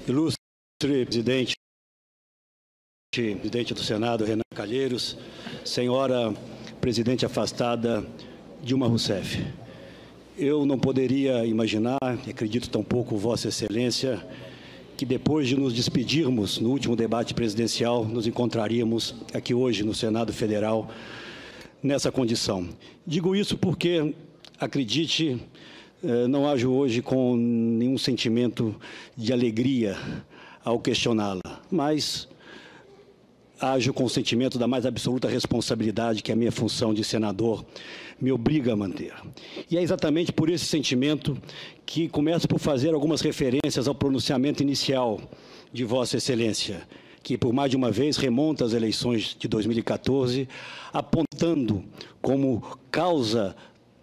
Ilustre presidente do Senado, Renan Calheiros, senhora presidente afastada Dilma Rousseff, eu não poderia imaginar, acredito tampouco Vossa Excelência, que depois de nos despedirmos no último debate presidencial, nos encontraríamos aqui hoje no Senado Federal nessa condição. Digo isso porque, acredite, não ajo hoje com nenhum sentimento de alegria ao questioná-la, mas ajo com o sentimento da mais absoluta responsabilidade que a minha função de senador me obriga a manter. E é exatamente por esse sentimento que começo por fazer algumas referências ao pronunciamento inicial de Vossa Excelência, que por mais de uma vez remonta às eleições de 2014, apontando como causa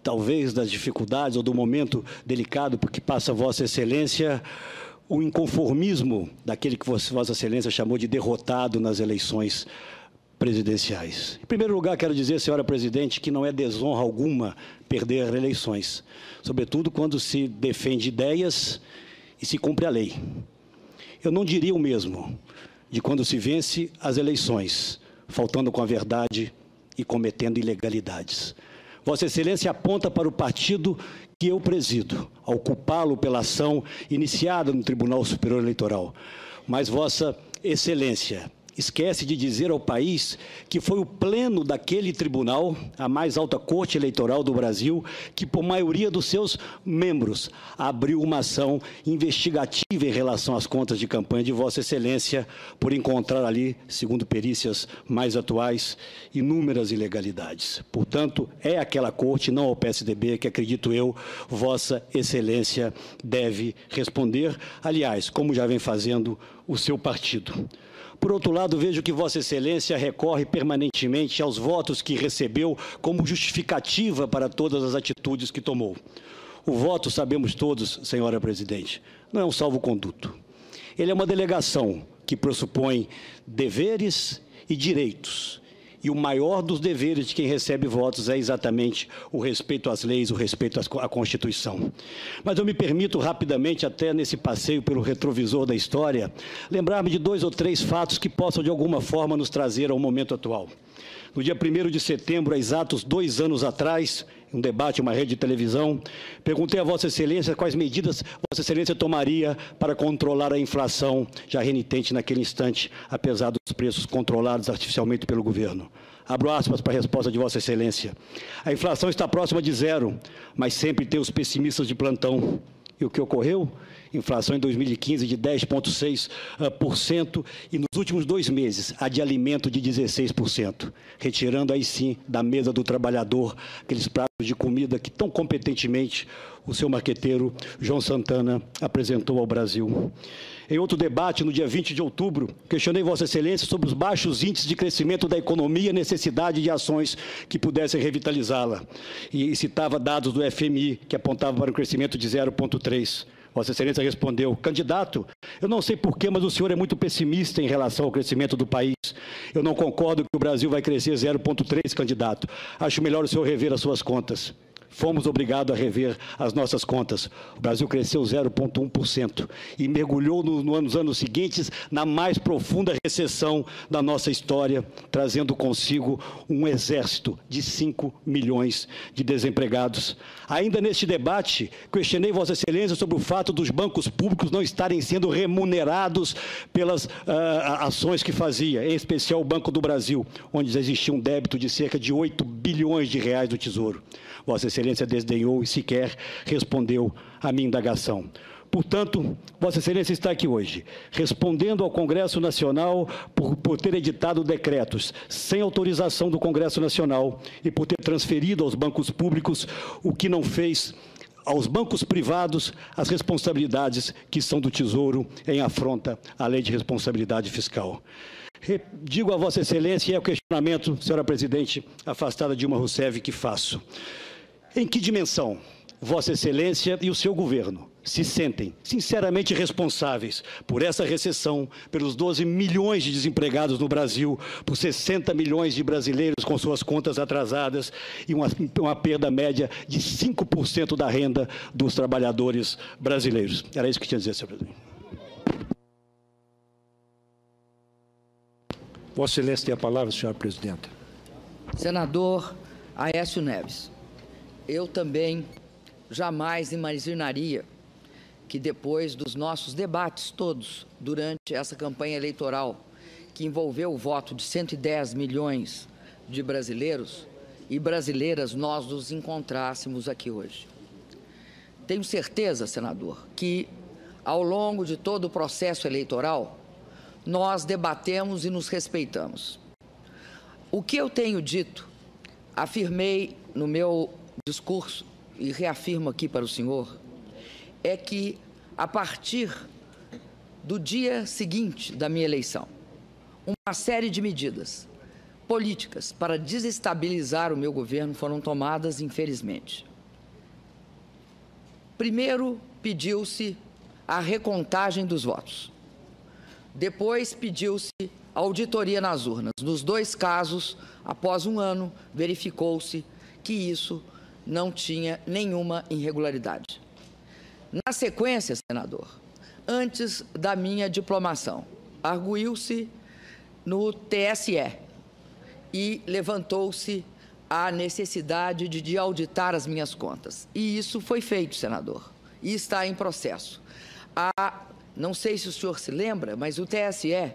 talvez das dificuldades ou do momento delicado por que passa Vossa Excelência, o inconformismo daquele que Vossa Excelência chamou de derrotado nas eleições presidenciais. Em primeiro lugar, quero dizer, senhora presidente, que não é desonra alguma perder eleições, sobretudo quando se defende ideias e se cumpre a lei. Eu não diria o mesmo de quando se vence as eleições, faltando com a verdade e cometendo ilegalidades. Vossa Excelência aponta para o partido que eu presido, ao culpá-lo pela ação iniciada no Tribunal Superior Eleitoral. Mas Vossa Excelência esquece de dizer ao país que foi o pleno daquele tribunal, a mais alta corte eleitoral do Brasil, que por maioria dos seus membros abriu uma ação investigativa em relação às contas de campanha de Vossa Excelência, por encontrar ali, segundo perícias mais atuais, inúmeras ilegalidades. Portanto, é aquela corte, não ao PSDB, que acredito eu, Vossa Excelência deve responder, aliás, como já vem fazendo o seu partido. Por outro lado, vejo que Vossa Excelência recorre permanentemente aos votos que recebeu como justificativa para todas as atitudes que tomou. O voto, sabemos todos, senhora presidente, não é um salvo-conduto. Ele é uma delegação que pressupõe deveres e direitos. E o maior dos deveres de quem recebe votos é exatamente o respeito às leis, o respeito à Constituição. Mas eu me permito rapidamente, até nesse passeio pelo retrovisor da história, lembrar-me de 2 ou 3 fatos que possam, de alguma forma, nos trazer ao momento atual. No dia 1º de setembro, há exatos 2 anos atrás, em um debate em uma rede de televisão, perguntei a Vossa Excelência quais medidas Vossa Excelência tomaria para controlar a inflação já renitente naquele instante, apesar dos preços controlados artificialmente pelo governo. Abro aspas para a resposta de Vossa Excelência. A inflação está próxima de 0, mas sempre tem os pessimistas de plantão. E o que ocorreu? Inflação em 2015 de 10,6% e nos últimos 2 meses a de alimento de 16%, retirando aí sim da mesa do trabalhador aqueles pratos de comida que tão competentemente o seu marqueteiro João Santana apresentou ao Brasil. Em outro debate, no dia 20 de outubro, questionei Vossa Excelência sobre os baixos índices de crescimento da economia e a necessidade de ações que pudessem revitalizá-la. E citava dados do FMI, que apontavam para um crescimento de 0,3%. Vossa Excelência respondeu, candidato, eu não sei porquê, mas o senhor é muito pessimista em relação ao crescimento do país. Eu não concordo que o Brasil vai crescer 0,3%, candidato. Acho melhor o senhor rever as suas contas. Fomos obrigados a rever as nossas contas. O Brasil cresceu 0,1% e mergulhou nos anos seguintes na mais profunda recessão da nossa história, trazendo consigo um exército de 5 milhões de desempregados. Ainda neste debate, questionei Vossa Excelência sobre o fato dos bancos públicos não estarem sendo remunerados pelas ações que fazia, em especial o Banco do Brasil, onde existia um débito de cerca de 8 bilhões de reais do Tesouro. Vossa Excelência desdenhou e sequer respondeu à minha indagação. Portanto, Vossa Excelência está aqui hoje, respondendo ao Congresso Nacional por ter editado decretos sem autorização do Congresso Nacional e por ter transferido aos bancos públicos o que não fez aos bancos privados as responsabilidades que são do Tesouro em afronta à Lei de Responsabilidade Fiscal. Digo a Vossa Excelência, e é o questionamento, senhora presidente, afastada Dilma Rousseff, que faço. Em que dimensão Vossa Excelência e o seu governo se sentem sinceramente responsáveis por essa recessão, pelos 12 milhões de desempregados no Brasil, por 60 milhões de brasileiros com suas contas atrasadas e uma perda média de 5% da renda dos trabalhadores brasileiros. Era isso que tinha a dizer, senhor presidente. Vossa Excelência tem a palavra, senhora presidenta. Senador Aécio Neves, eu também jamais imaginaria que depois dos nossos debates todos durante essa campanha eleitoral, que envolveu o voto de 110 milhões de brasileiros e brasileiras, nós nos encontrássemos aqui hoje. Tenho certeza, senador, que ao longo de todo o processo eleitoral, nós debatemos e nos respeitamos. O que eu tenho dito, afirmei no meu discurso e reafirmo aqui para o senhor, é que, a partir do dia seguinte da minha eleição, uma série de medidas políticas para desestabilizar o meu governo foram tomadas, infelizmente. Primeiro, pediu-se a recontagem dos votos. Depois, pediu-se auditoria nas urnas. Nos dois casos, após um ano, verificou-se que isso não tinha nenhuma irregularidade. Na sequência, senador, antes da minha diplomação, arguiu-se no TSE e levantou-se a necessidade de auditar as minhas contas. E isso foi feito, senador, e está em processo. Não sei se o senhor se lembra, mas o TSE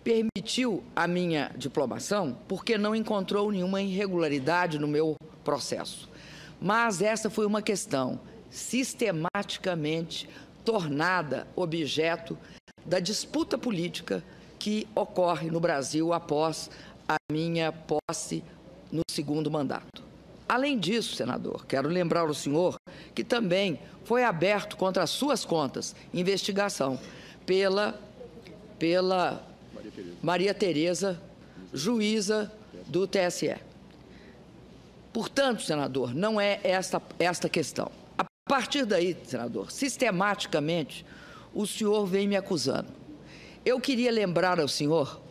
permitiu a minha diplomação porque não encontrou nenhuma irregularidade no meu processo. Mas essa foi uma questão sistematicamente tornada objeto da disputa política que ocorre no Brasil após a minha posse no segundo mandato. Além disso, senador, quero lembrar ao senhor que também foi aberto contra as suas contas investigação pela Maria Tereza, juíza do TSE. Portanto, senador, não é esta questão. A partir daí, senador, sistematicamente, o senhor vem me acusando. Eu queria lembrar ao senhor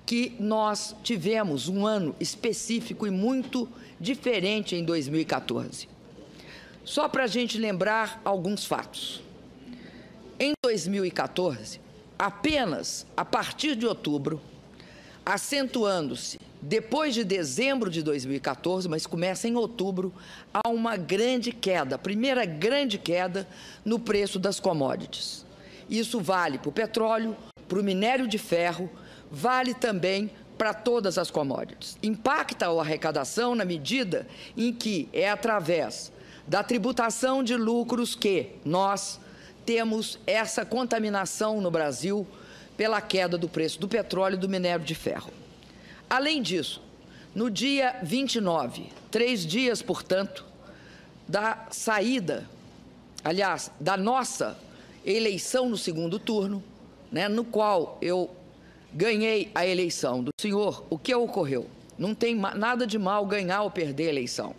que nós tivemos um ano específico e muito diferente em 2014. Só para a gente lembrar alguns fatos. Em 2014, apenas a partir de outubro, acentuando-se depois de dezembro de 2014, mas começa em outubro, há uma grande queda, a primeira grande queda no preço das commodities. Isso vale para o petróleo, para o minério de ferro, vale também para todas as commodities. Impacta a arrecadação na medida em que é através da tributação de lucros que nós temos essa contaminação no Brasil pela queda do preço do petróleo e do minério de ferro. Além disso, no dia 29, 3 dias, portanto, da saída, aliás, da nossa eleição no segundo turno, no qual eu ganhei a eleição do senhor, o que ocorreu? Não tem nada de mal ganhar ou perder a eleição.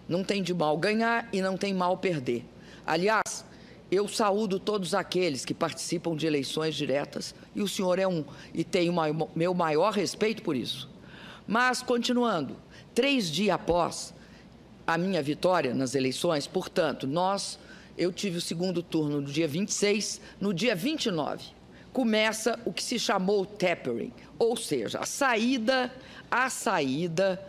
Não tem de mal ganhar e não tem mal perder. Aliás, eu saúdo todos aqueles que participam de eleições diretas, e o senhor é um, e tenho meu maior respeito por isso. Mas, continuando, 3 dias após a minha vitória nas eleições, portanto, eu tive o segundo turno no dia 26, no dia 29, começa o que se chamou tapering, ou seja, a saída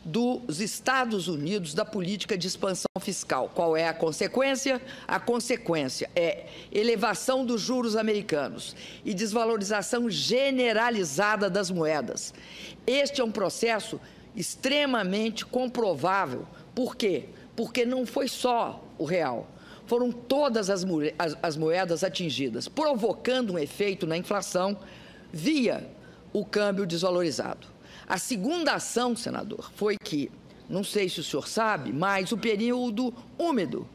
dos Estados Unidos da política de expansão fiscal. Qual é a consequência? A consequência é elevação dos juros americanos e desvalorização generalizada das moedas. Este é um processo extremamente comprovável. Por quê? Porque não foi só o real, foram todas as moedas atingidas, provocando um efeito na inflação via o câmbio desvalorizado. A segunda ação, senador, foi que, não sei se o senhor sabe, mas o período úmido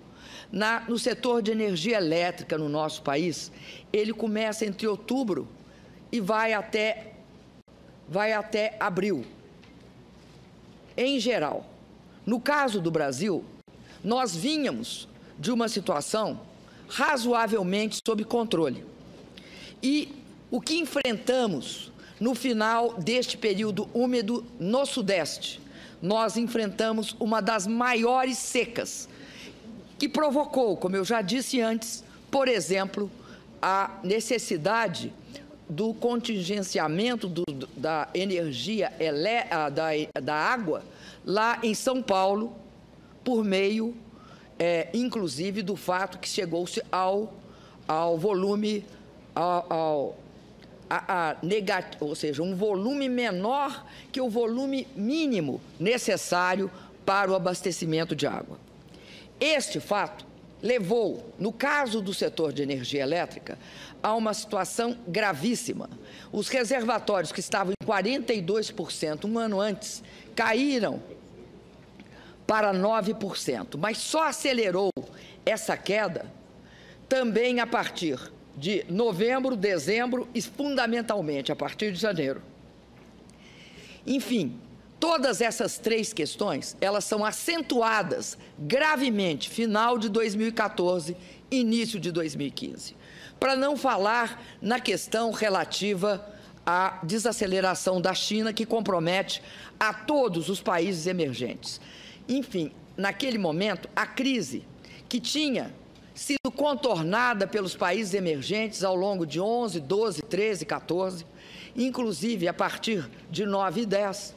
no setor de energia elétrica no nosso país, ele começa entre outubro e vai até abril. Em geral, no caso do Brasil, nós vínhamos de uma situação razoavelmente sob controle. E o que enfrentamos no final deste período úmido no Sudeste? Nós enfrentamos uma das maiores secas, que provocou, como eu já disse antes, por exemplo, a necessidade do contingenciamento da energia da água lá em São Paulo, por meio, inclusive, do fato que chegou-se ao volume, ou seja, um volume menor que o volume mínimo necessário para o abastecimento de água. Este fato levou, no caso do setor de energia elétrica, a uma situação gravíssima. Os reservatórios que estavam em 42% um ano antes caíram para 9%, mas só acelerou essa queda também a partir de novembro, dezembro e, fundamentalmente, a partir de janeiro. Enfim, todas essas três questões, elas são acentuadas gravemente final de 2014, início de 2015. Para não falar na questão relativa à desaceleração da China, que compromete a todos os países emergentes. Enfim, naquele momento, a crise que tinha sido contornada pelos países emergentes ao longo de 11, 12, 13, 14, inclusive a partir de 9 e 10,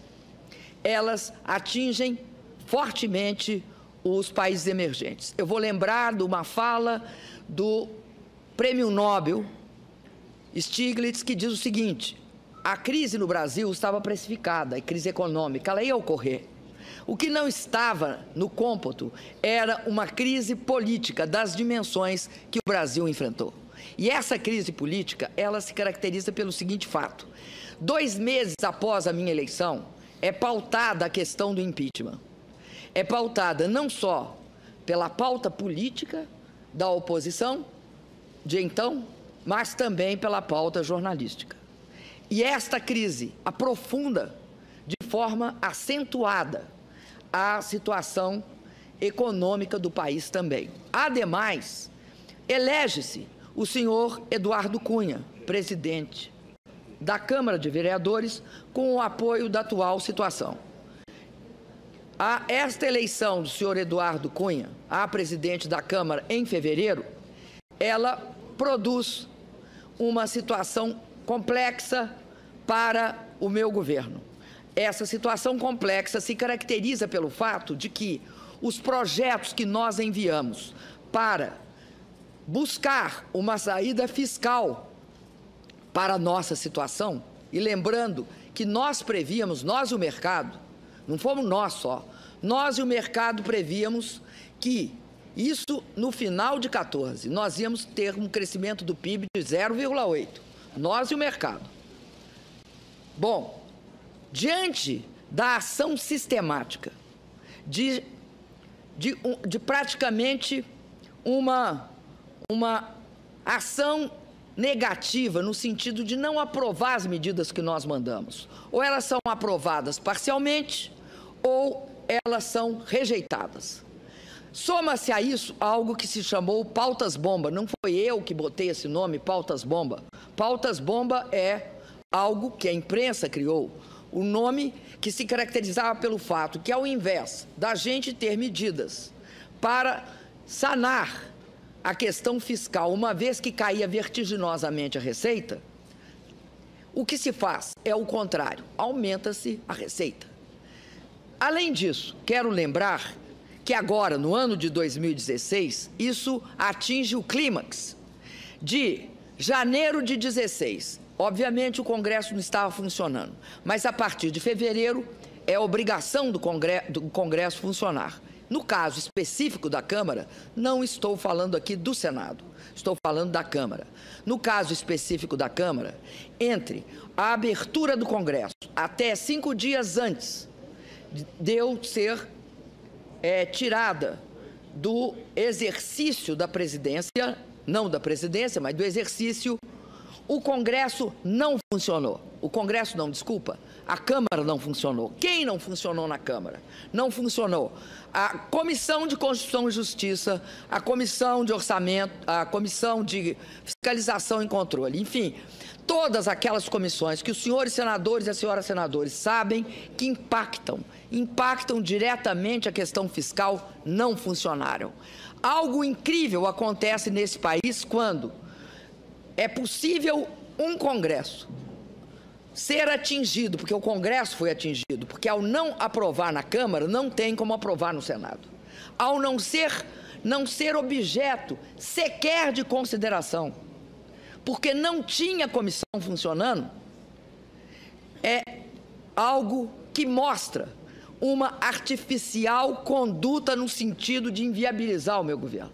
elas atingem fortemente os países emergentes. Eu vou lembrar de uma fala do Prêmio Nobel Stiglitz, que diz o seguinte: a crise no Brasil estava precificada, a crise econômica, ela ia ocorrer. O que não estava no cômputo era uma crise política das dimensões que o Brasil enfrentou. E essa crise política, ela se caracteriza pelo seguinte fato: 2 meses após a minha eleição, é pautada a questão do impeachment. É pautada não só pela pauta política da oposição de então, mas também pela pauta jornalística. E esta crise aprofunda de forma acentuada a situação econômica do país também. Ademais, elege-se o senhor Eduardo Cunha, presidente da Câmara de Vereadores, com o apoio da atual situação. Esta eleição do senhor Eduardo Cunha a presidente da Câmara em fevereiro, ela produz uma situação complexa para o meu governo. Essa situação complexa se caracteriza pelo fato de que os projetos que nós enviamos para buscar uma saída fiscal para a nossa situação, e lembrando que nós prevíamos, nós e o mercado, não fomos nós só, nós e o mercado prevíamos que isso, no final de 14, nós íamos ter um crescimento do PIB de 0,8, nós e o mercado. Bom, diante da ação sistemática de praticamente uma ação negativa no sentido de não aprovar as medidas que nós mandamos, ou elas são aprovadas parcialmente ou elas são rejeitadas. Soma-se a isso algo que se chamou pautas-bomba. Não foi eu que botei esse nome, pautas-bomba. Pautas-bomba é algo que a imprensa criou, o nome que se caracterizava pelo fato que, ao invés da gente ter medidas para sanar a questão fiscal, uma vez que caía vertiginosamente a receita, o que se faz é o contrário, aumenta-se a receita. Além disso, quero lembrar que agora, no ano de 2016, isso atinge o clímax. De janeiro de 16, obviamente o Congresso não estava funcionando, mas a partir de fevereiro é obrigação do Congresso funcionar. No caso específico da Câmara, não estou falando aqui do Senado, estou falando da Câmara. No caso específico da Câmara, entre a abertura do Congresso até 5 dias antes de eu ser tirada do exercício da presidência, não da presidência, mas do exercício, o Congresso não funcionou. O Congresso não, desculpa, A Câmara não funcionou. Quem não funcionou na Câmara? Não funcionou a Comissão de Constituição e Justiça, a Comissão de Orçamento, a Comissão de Fiscalização e Controle, enfim, todas aquelas comissões que os senhores senadores e as senhoras senadores sabem que impactam diretamente a questão fiscal, não funcionaram. Algo incrível acontece nesse país quando é possível um Congresso ser atingido, porque o Congresso foi atingido, porque ao não aprovar na Câmara, não tem como aprovar no Senado. Ao não ser objeto sequer de consideração, porque não tinha comissão funcionando, é algo que mostra uma artificial conduta no sentido de inviabilizar o meu governo.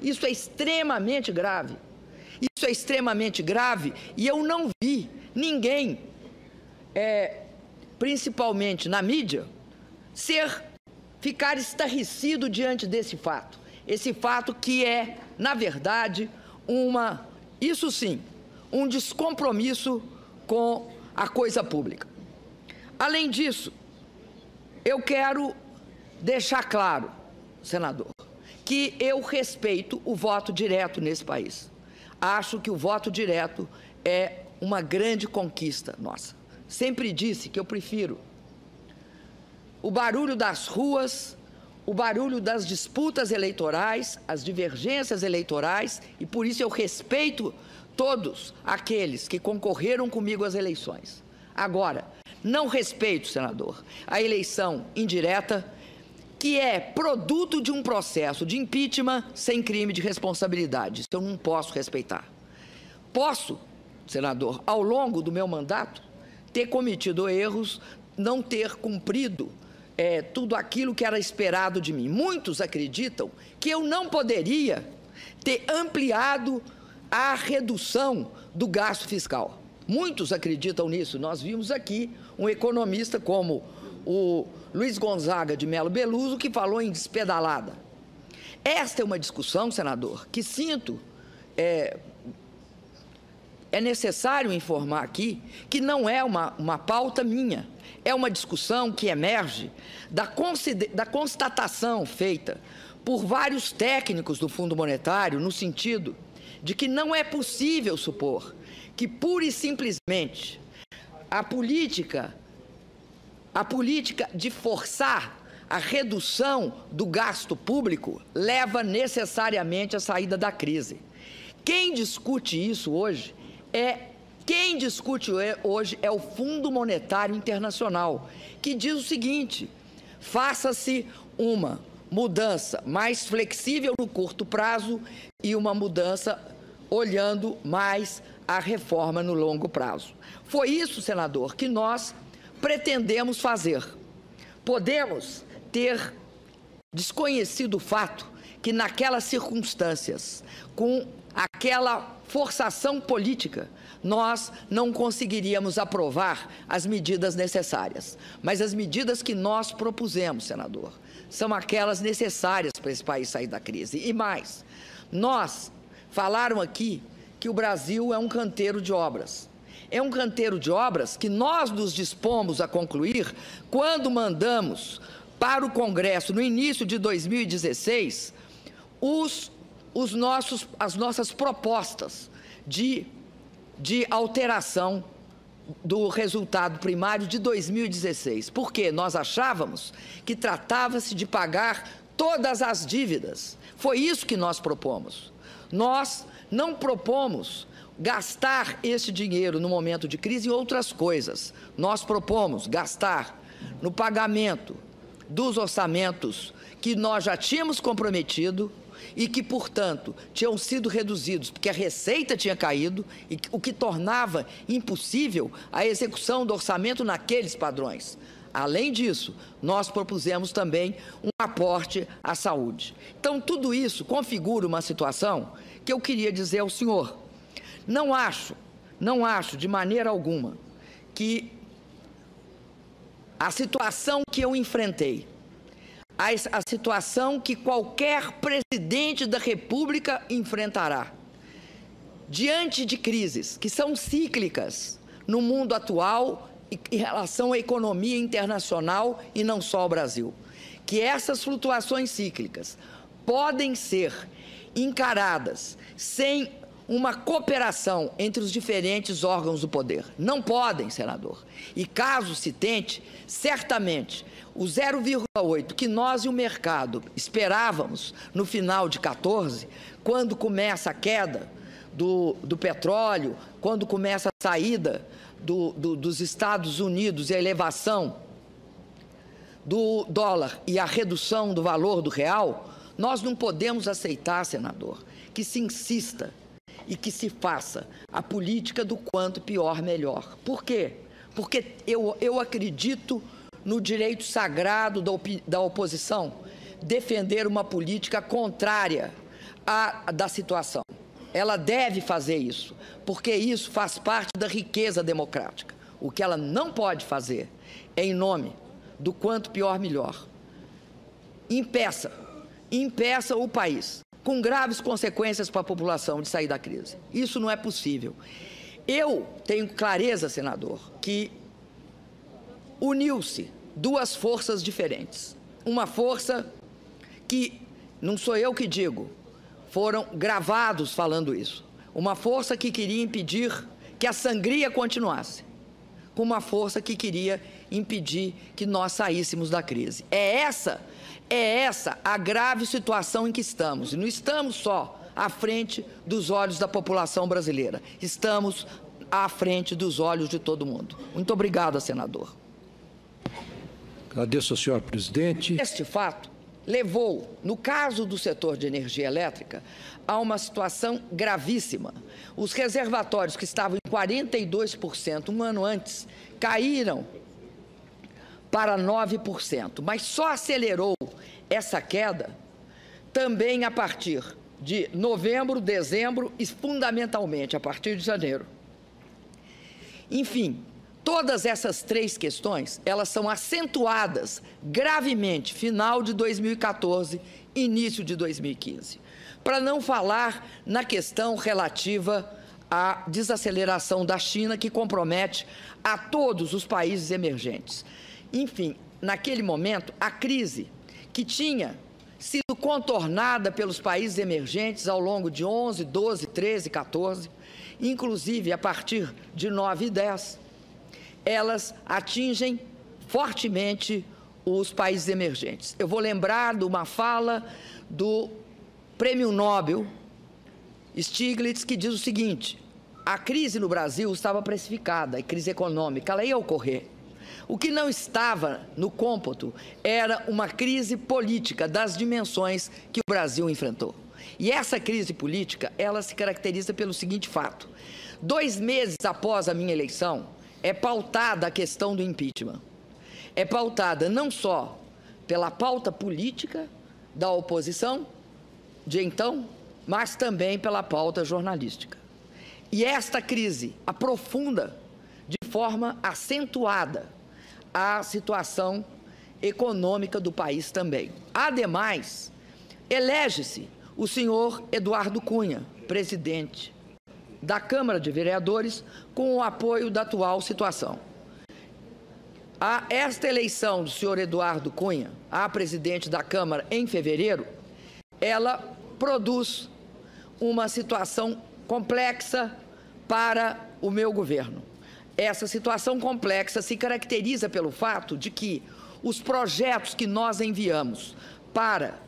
Isso é extremamente grave. Isso é extremamente grave e eu não vi ninguém, principalmente na mídia, ficar estarrecido diante desse fato. Esse fato que é, na verdade, isso sim, um descompromisso com a coisa pública. Além disso, eu quero deixar claro, senador, que eu respeito o voto direto nesse país. Acho que o voto direto é uma grande conquista nossa. Sempre disse que eu prefiro o barulho das ruas, o barulho das disputas eleitorais, as divergências eleitorais, e por isso eu respeito todos aqueles que concorreram comigo às eleições. Agora, não respeito, senador, a eleição indireta, que é produto de um processo de impeachment sem crime de responsabilidade. Isso eu não posso respeitar. Posso, senador, ao longo do meu mandato, ter cometido erros, não ter cumprido tudo aquilo que era esperado de mim. Muitos acreditam que eu não poderia ter ampliado a redução do gasto fiscal. Muitos acreditam nisso. Nós vimos aqui um economista como o Luiz Gonzaga de Melo Beluso, que falou em despedalada. Esta é uma discussão, senador, que sinto, é necessário informar aqui, que não é uma pauta minha, é uma discussão que emerge da constatação feita por vários técnicos do Fundo Monetário, no sentido de que não é possível supor que, pura e simplesmente, a política de forçar a redução do gasto público leva necessariamente à saída da crise. Quem discute isso hoje é o Fundo Monetário Internacional, que diz o seguinte: faça-se uma mudança mais flexível no curto prazo e uma mudança olhando mais a reforma no longo prazo. Foi isso, senador, que nós pretendemos fazer. Podemos ter desconhecido o fato que, naquelas circunstâncias, com aquela forçação política, nós não conseguiríamos aprovar as medidas necessárias. Mas as medidas que nós propusemos, senador, são aquelas necessárias para esse país sair da crise. E mais, falaram aqui que o Brasil é um canteiro de obras. É um canteiro de obras que nós nos dispomos a concluir quando mandamos para o Congresso, no início de 2016, as nossas propostas de alteração do resultado primário de 2016. Porque nós achávamos que tratava-se de pagar todas as dívidas. Foi isso que nós propomos. Nós não propomos gastar esse dinheiro no momento de crise em outras coisas. Nós propomos gastar no pagamento dos orçamentos que nós já tínhamos comprometido e que, portanto, tinham sido reduzidos, porque a receita tinha caído, o que tornava impossível a execução do orçamento naqueles padrões. Além disso, nós propusemos também um aporte à saúde. Então, tudo isso configura uma situação que eu queria dizer ao senhor. Não acho de maneira alguma que a situação que eu enfrentei, a situação que qualquer presidente da República enfrentará, diante de crises que são cíclicas no mundo atual em relação à economia internacional e não só ao Brasil. Que essas flutuações cíclicas podem ser encaradas sem uma cooperação entre os diferentes órgãos do poder. Não podem, senador. E caso se tente, certamente, o 0,8 que nós e o mercado esperávamos no final de 14, quando começa a queda do petróleo, quando começa a saída dos Estados Unidos e a elevação do dólar e a redução do valor do real, nós não podemos aceitar, senador, que se insista e que se faça a política do quanto pior, melhor. Por quê? Porque eu acredito no direito sagrado da oposição defender uma política contrária da situação. Ela deve fazer isso, porque isso faz parte da riqueza democrática. O que ela não pode fazer é em nome do quanto pior, melhor. Impeça o país, com graves consequências para a população, de sair da crise. Isso não é possível. Eu tenho clareza, senador, que uniu-se duas forças diferentes. Uma força que, não sou eu que digo, foram gravados falando isso. Uma força que queria impedir que a sangria continuasse, com uma força que queria impedir que nós saíssemos da crise. É essa a grave situação em que estamos. E não estamos só à frente dos olhos da população brasileira. Estamos à frente dos olhos de todo mundo. Muito obrigada, senador. Agradeço ao senhor presidente. Este fato levou, no caso do setor de energia elétrica, a uma situação gravíssima. Os reservatórios que estavam em 42% um ano antes caíram para 9%, mas só acelerou essa queda também a partir de novembro, dezembro e, fundamentalmente, a partir de janeiro. Enfim, todas essas três questões, elas são acentuadas gravemente final de 2014, início de 2015. Para não falar na questão relativa à desaceleração da China, que compromete a todos os países emergentes. Enfim, naquele momento, a crise que tinha sido contornada pelos países emergentes ao longo de 11, 12, 13, 14, inclusive a partir de 9 e 10, elas atingem fortemente os países emergentes. Eu vou lembrar de uma fala do Prêmio Nobel Stiglitz, que diz o seguinte: a crise no Brasil estava precificada, a crise econômica, ela ia ocorrer. O que não estava no cômputo era uma crise política das dimensões que o Brasil enfrentou. E essa crise política, ela se caracteriza pelo seguinte fato: 2 meses após a minha eleição, é pautada a questão do impeachment. É pautada não só pela pauta política da oposição de então, mas também pela pauta jornalística. E esta crise aprofunda de forma acentuada a situação econômica do país também. Ademais, elege-se o senhor Eduardo Cunha, presidente da Câmara de Vereadores, com o apoio da atual situação. Esta eleição do senhor Eduardo Cunha a presidente da Câmara em fevereiro, ela produz uma situação complexa para o meu governo. Essa situação complexa se caracteriza pelo fato de que os projetos que nós enviamos para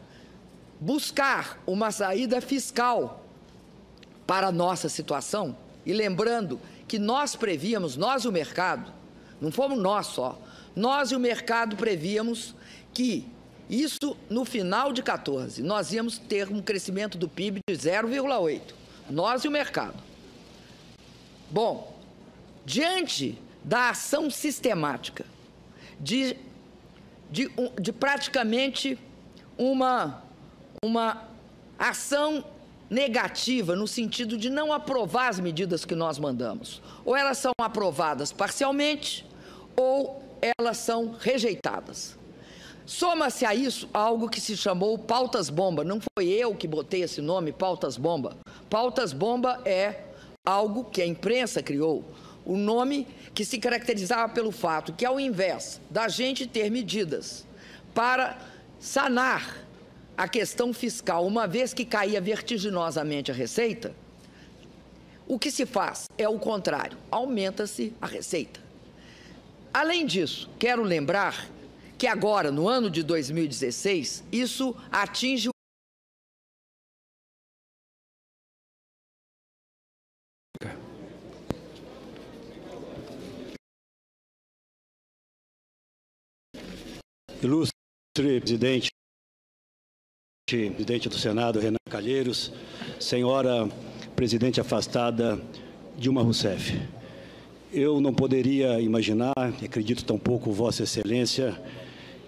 buscar uma saída fiscal para a nossa situação, e lembrando que nós prevíamos, nós e o mercado, não fomos nós só, nós e o mercado prevíamos que isso no final de 14, nós íamos ter um crescimento do PIB de 0,8, nós e o mercado. Bom, diante da ação sistemática de praticamente uma ação negativa no sentido de não aprovar as medidas que nós mandamos, ou elas são aprovadas parcialmente ou elas são rejeitadas. Soma-se a isso algo que se chamou pautas-bomba. Não foi eu que botei esse nome, pautas-bomba. Pautas-bomba é algo que a imprensa criou, o nome que se caracterizava pelo fato que, ao invés da gente ter medidas para sanar a questão fiscal, uma vez que caía vertiginosamente a receita, o que se faz é o contrário, aumenta-se a receita. Além disso, quero lembrar que agora, no ano de 2016, isso atinge Ilustre presidente do Senado, Renan Calheiros, senhora presidente afastada Dilma Rousseff. Eu não poderia imaginar, acredito tampouco Vossa Excelência,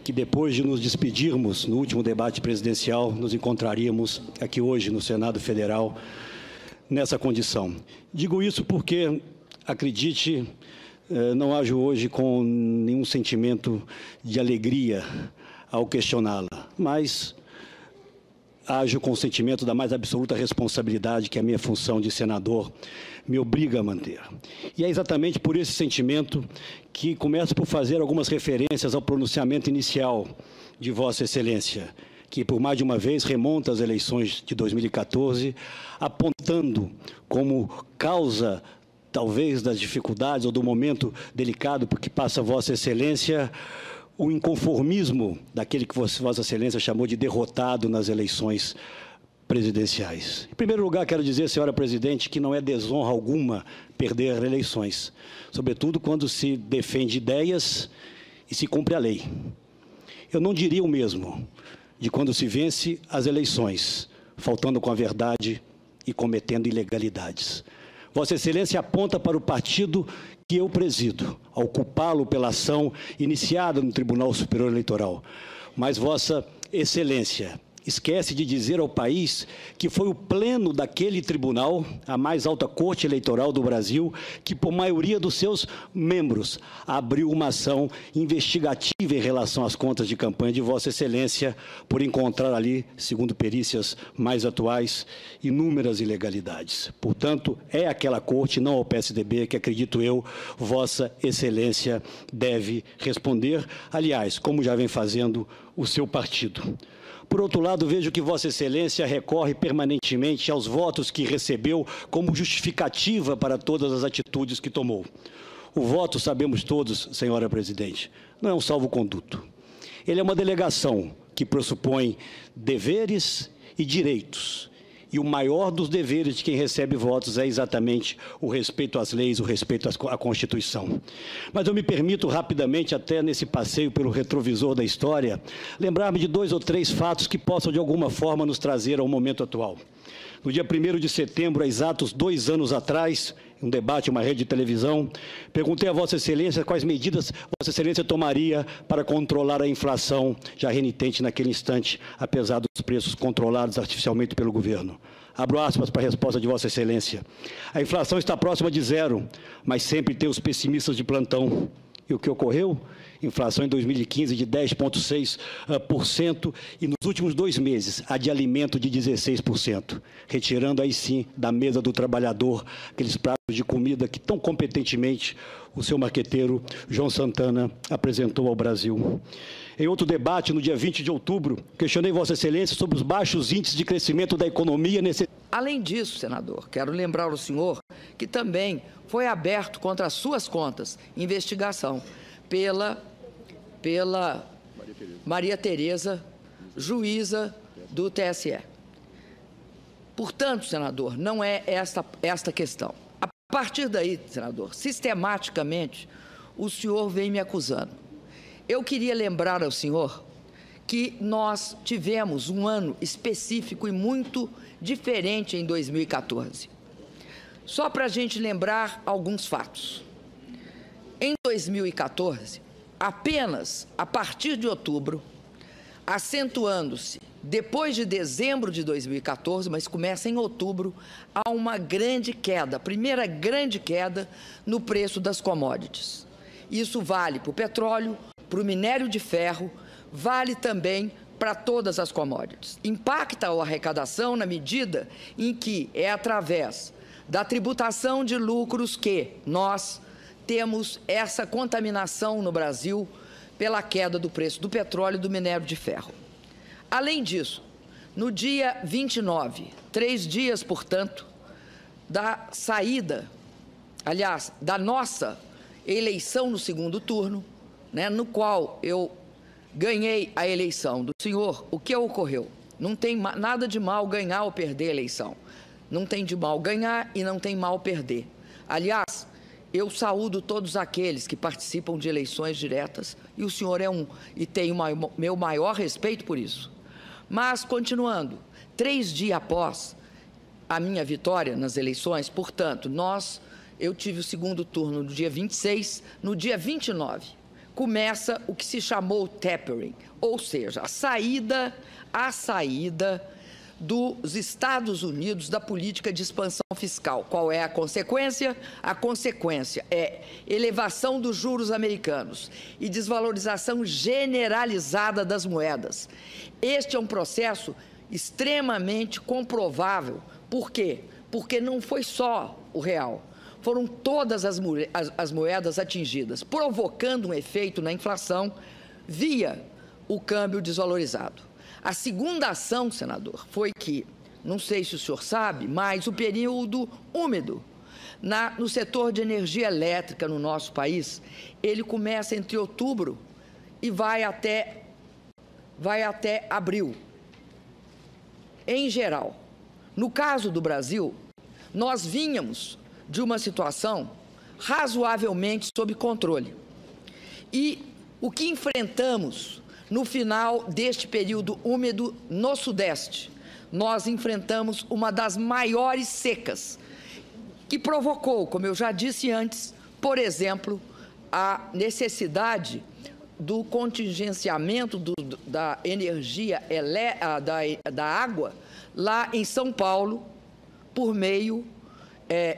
que depois de nos despedirmos no último debate presidencial, nos encontraríamos aqui hoje no Senado Federal nessa condição. Digo isso porque, acredite, não ajo hoje com nenhum sentimento de alegria ao questioná-la, mas ajo com o sentimento da mais absoluta responsabilidade que a minha função de senador me obriga a manter. E é exatamente por esse sentimento que começo por fazer algumas referências ao pronunciamento inicial de Vossa Excelência, que por mais de uma vez remonta às eleições de 2014, apontando como causa talvez das dificuldades ou do momento delicado por que passa Vossa Excelência, o inconformismo daquele que Vossa Excelência chamou de derrotado nas eleições presidenciais. Em primeiro lugar, quero dizer, senhora presidente, que não é desonra alguma perder eleições, sobretudo quando se defende ideias e se cumpre a lei. Eu não diria o mesmo de quando se vence as eleições, faltando com a verdade e cometendo ilegalidades. Vossa Excelência aponta para o partido que eu presido, ao culpá-lo pela ação iniciada no Tribunal Superior Eleitoral. Mas Vossa Excelência esquece de dizer ao país que foi o pleno daquele tribunal, a mais alta corte eleitoral do Brasil, que, por maioria dos seus membros, abriu uma ação investigativa em relação às contas de campanha de Vossa Excelência, por encontrar ali, segundo perícias mais atuais, inúmeras ilegalidades. Portanto, é aquela corte, não ao PSDB, que, acredito eu, Vossa Excelência deve responder, aliás, como já vem fazendo o seu partido. Por outro lado, vejo que Vossa Excelência recorre permanentemente aos votos que recebeu como justificativa para todas as atitudes que tomou. O voto, sabemos todos, senhora presidente, não é um salvo-conduto. Ele é uma delegação que pressupõe deveres e direitos. E o maior dos deveres de quem recebe votos é exatamente o respeito às leis, o respeito à Constituição. Mas eu me permito rapidamente, até nesse passeio pelo retrovisor da história, lembrar-me de 2 ou 3 fatos que possam, de alguma forma, nos trazer ao momento atual. No dia 1º de setembro, há exatos 2 anos atrás, em um debate, uma rede de televisão, perguntei a Vossa Excelência quais medidas Vossa Excelência tomaria para controlar a inflação já renitente naquele instante, apesar dos preços controlados artificialmente pelo governo. Abro aspas para a resposta de Vossa Excelência. A inflação está próxima de 0, mas sempre tem os pessimistas de plantão. E o que ocorreu? Inflação em 2015 de 10,6% e nos últimos 2 meses a de alimento de 16%, retirando aí sim da mesa do trabalhador aqueles pratos de comida que tão competentemente o seu marqueteiro João Santana apresentou ao Brasil. Em outro debate, no dia 20 de outubro, questionei Vossa Excelência sobre os baixos índices de crescimento da economia nesse... Além disso, senador, quero lembrar ao senhor que também foi aberto contra as suas contas investigação pela Maria Tereza, juíza do TSE. Portanto, senador, não é esta questão. A partir daí, senador, sistematicamente, o senhor vem me acusando. Eu queria lembrar ao senhor que nós tivemos um ano específico e muito diferente em 2014. Só para a gente lembrar alguns fatos. Em 2014, apenas a partir de outubro, acentuando-se depois de dezembro de 2014, mas começa em outubro, há uma grande queda, a primeira grande queda no preço das commodities. Isso vale para o petróleo, para o minério de ferro, vale também para todas as commodities. Impacta a arrecadação na medida em que é através da tributação de lucros que nós temos essa contaminação no Brasil pela queda do preço do petróleo e do minério de ferro. Além disso, no dia 29, 3 dias, portanto, da saída, aliás, da nossa eleição no segundo turno, né, no qual eu ganhei a eleição do senhor, o que ocorreu? Não tem nada de mal ganhar ou perder a eleição. Não tem de mal ganhar e não tem mal perder. Aliás, eu saúdo todos aqueles que participam de eleições diretas, e o senhor é um, e tenho meu maior respeito por isso. Mas, continuando, 3 dias após a minha vitória nas eleições, portanto, eu tive o segundo turno no dia 26, no dia 29, começa o que se chamou tapering, ou seja, a saída dos Estados Unidos da política de expansão fiscal. Qual é a consequência? A consequência é elevação dos juros americanos e desvalorização generalizada das moedas. Este é um processo extremamente comprovável. Por quê? Porque não foi só o real, foram todas as moedas atingidas, provocando um efeito na inflação via o câmbio desvalorizado. A segunda ação, senador, foi que, não sei se o senhor sabe, mas o período úmido no setor de energia elétrica no nosso país, ele começa entre outubro e vai até abril, em geral. No caso do Brasil, nós vínhamos de uma situação razoavelmente sob controle. E o que enfrentamos no final deste período úmido no Sudeste? Nós enfrentamos uma das maiores secas, que provocou, como eu já disse antes, por exemplo, a necessidade do contingenciamento da energia da água lá em São Paulo, por meio,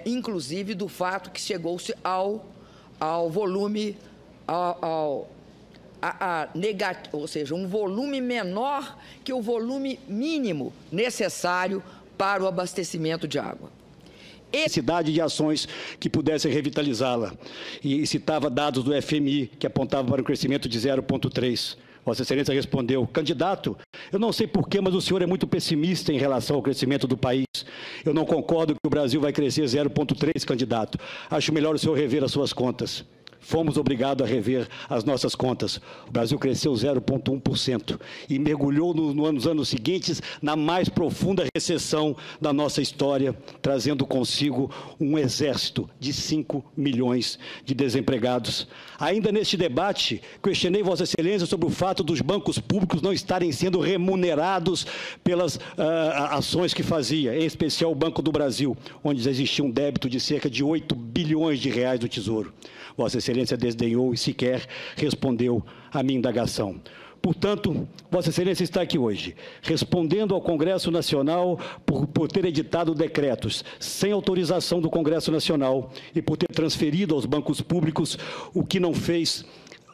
inclusive, do fato que chegou-se ao volume, ou seja, um volume menor que o volume mínimo necessário para o abastecimento de água. Necessidade de ações que pudessem revitalizá-la. E citava dados do FMI que apontavam para um crescimento de 0,3%. Vossa Excelência respondeu: candidato, eu não sei porquê, mas o senhor é muito pessimista em relação ao crescimento do país. Eu não concordo que o Brasil vai crescer 0,3%, candidato. Acho melhor o senhor rever as suas contas. Fomos obrigados a rever as nossas contas. O Brasil cresceu 0,1% e mergulhou nos anos seguintes na mais profunda recessão da nossa história, trazendo consigo um exército de 5 milhões de desempregados. Ainda neste debate, questionei Vossa Excelência sobre o fato dos bancos públicos não estarem sendo remunerados pelas ações que fazia, em especial o Banco do Brasil, onde existia um débito de cerca de 8 bilhões de reais do Tesouro. Vossa Excelência desdenhou e sequer respondeu à minha indagação. Portanto, Vossa Excelência está aqui hoje, respondendo ao Congresso Nacional por ter editado decretos sem autorização do Congresso Nacional e por ter transferido aos bancos públicos o que não fez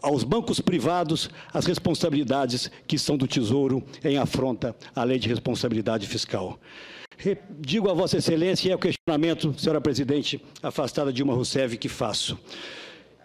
aos bancos privados as responsabilidades que são do Tesouro em afronta à Lei de Responsabilidade Fiscal. Digo a Vossa Excelência, e é o questionamento, senhora presidente, afastada Dilma Rousseff, que faço.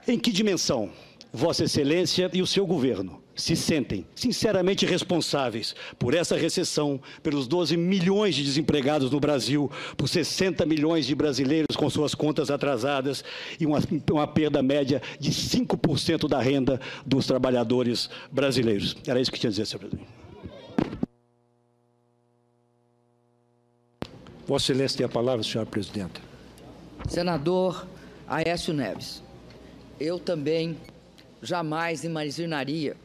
Em que dimensão Vossa Excelência e o seu governo se sentem sinceramente responsáveis por essa recessão, pelos 12 milhões de desempregados no Brasil, por 60 milhões de brasileiros com suas contas atrasadas e uma perda média de 5% da renda dos trabalhadores brasileiros? Era isso que tinha a dizer, senhor presidente. Vossa Excelência tem a palavra, senhora presidenta. Senador Aécio Neves, eu também jamais imaginaria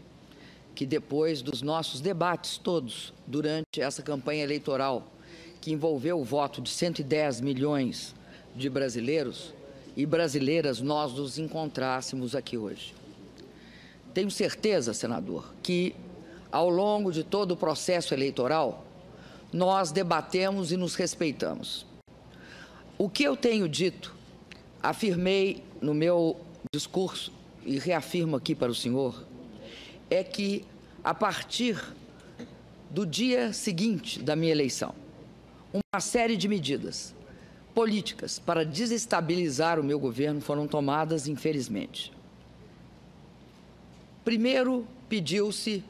que depois dos nossos debates todos durante essa campanha eleitoral, que envolveu o voto de 110 milhões de brasileiros e brasileiras, nós nos encontrássemos aqui hoje. Tenho certeza, senador, que ao longo de todo o processo eleitoral, nós debatemos e nos respeitamos. O que eu tenho dito, afirmei no meu discurso e reafirmo aqui para o senhor, é que a partir do dia seguinte da minha eleição, uma série de medidas políticas para desestabilizar o meu governo foram tomadas, infelizmente. Primeiro, pediu-se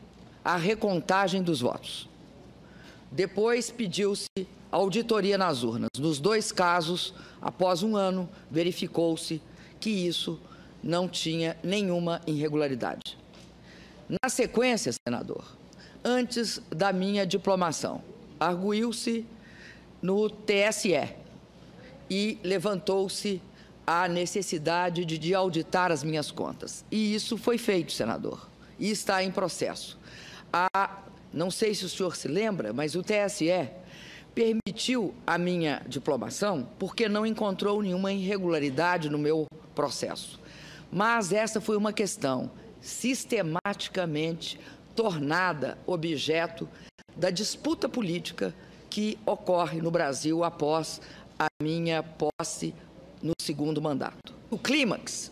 a recontagem dos votos. Depois, pediu-se auditoria nas urnas. Nos dois casos, após um ano, verificou-se que isso não tinha nenhuma irregularidade. Na sequência, senador, antes da minha diplomação, arguiu-se no TSE e levantou-se a necessidade de auditar as minhas contas. E isso foi feito, senador, e está em processo. Não sei se o senhor se lembra, mas o TSE permitiu a minha diplomação porque não encontrou nenhuma irregularidade no meu processo. Mas essa foi uma questão sistematicamente tornada objeto da disputa política que ocorre no Brasil após a minha posse no segundo mandato. O clímax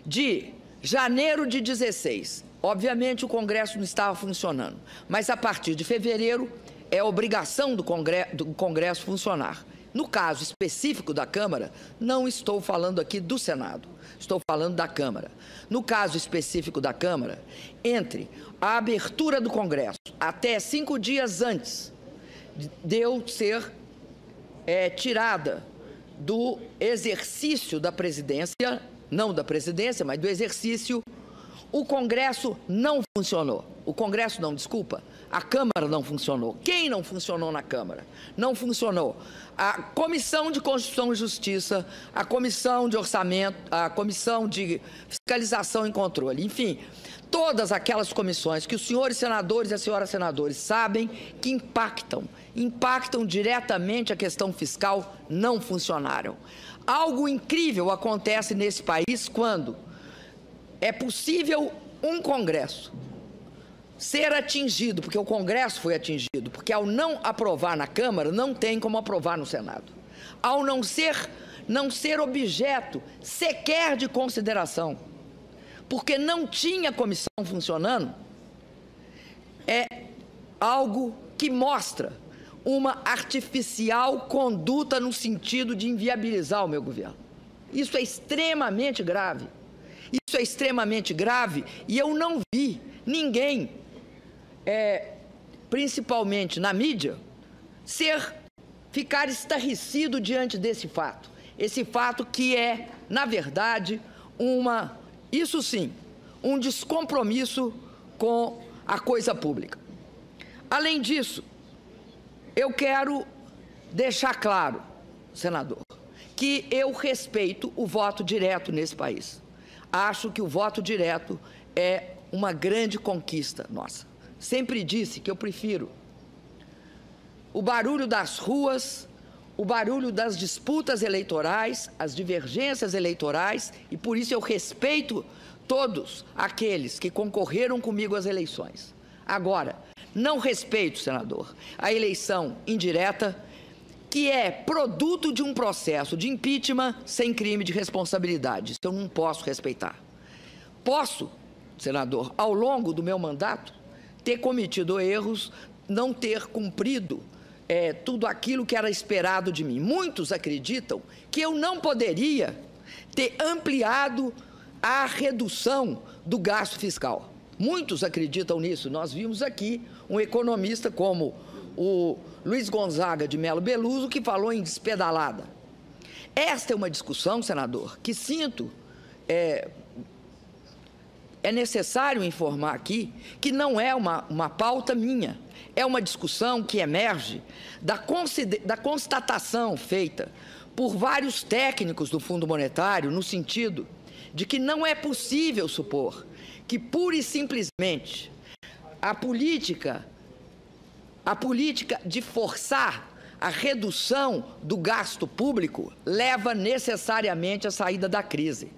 de janeiro de 16, obviamente o Congresso não estava funcionando, mas a partir de fevereiro é obrigação do Congresso funcionar. No caso específico da Câmara, não estou falando aqui do Senado, estou falando da Câmara. No caso específico da Câmara, entre a abertura do Congresso até 5 dias antes de eu ser tirada do exercício da presidência, não da presidência, mas do exercício, o Congresso não funcionou. O Congresso não, desculpa, a Câmara não funcionou. Quem não funcionou na Câmara? Não funcionou a Comissão de Constituição e Justiça, a Comissão de Orçamento, a Comissão de Fiscalização e Controle, enfim, todas aquelas comissões que os senhores senadores e as senhoras senadores sabem que impactam diretamente a questão fiscal, não funcionaram. Algo incrível acontece nesse país quando é possível um Congresso ser atingido, porque o Congresso foi atingido, porque ao não aprovar na Câmara, não tem como aprovar no Senado. Ao não ser objeto sequer de consideração, porque não tinha comissão funcionando, é algo que mostra uma artificial conduta no sentido de inviabilizar o meu governo. Isso é extremamente grave. Isso é extremamente grave e eu não vi ninguém, principalmente na mídia, ficar estarrecido diante desse fato. Esse fato que é, na verdade, isso sim, um descompromisso com a coisa pública. Além disso, eu quero deixar claro, senador, que eu respeito o voto direto nesse país. Acho que o voto direto é uma grande conquista nossa. Sempre disse que eu prefiro o barulho das ruas, o barulho das disputas eleitorais, as divergências eleitorais, e por isso eu respeito todos aqueles que concorreram comigo às eleições. Agora, não respeito, senador, a eleição indireta, que é produto de um processo de impeachment sem crime de responsabilidade. Isso eu não posso respeitar. Posso, senador, ao longo do meu mandato, ter cometido erros, não ter cumprido tudo aquilo que era esperado de mim. Muitos acreditam que eu não poderia ter ampliado a redução do gasto fiscal. Muitos acreditam nisso. Nós vimos aqui um economista como o Luiz Gonzaga de Melo Beluso, que falou em despedalada. Esta é uma discussão, senador, que sinto, é necessário informar aqui, que não é uma pauta minha, é uma discussão que emerge da constatação feita por vários técnicos do Fundo Monetário, no sentido de que não é possível supor que, pura e simplesmente, a política de forçar a redução do gasto público leva necessariamente à saída da crise.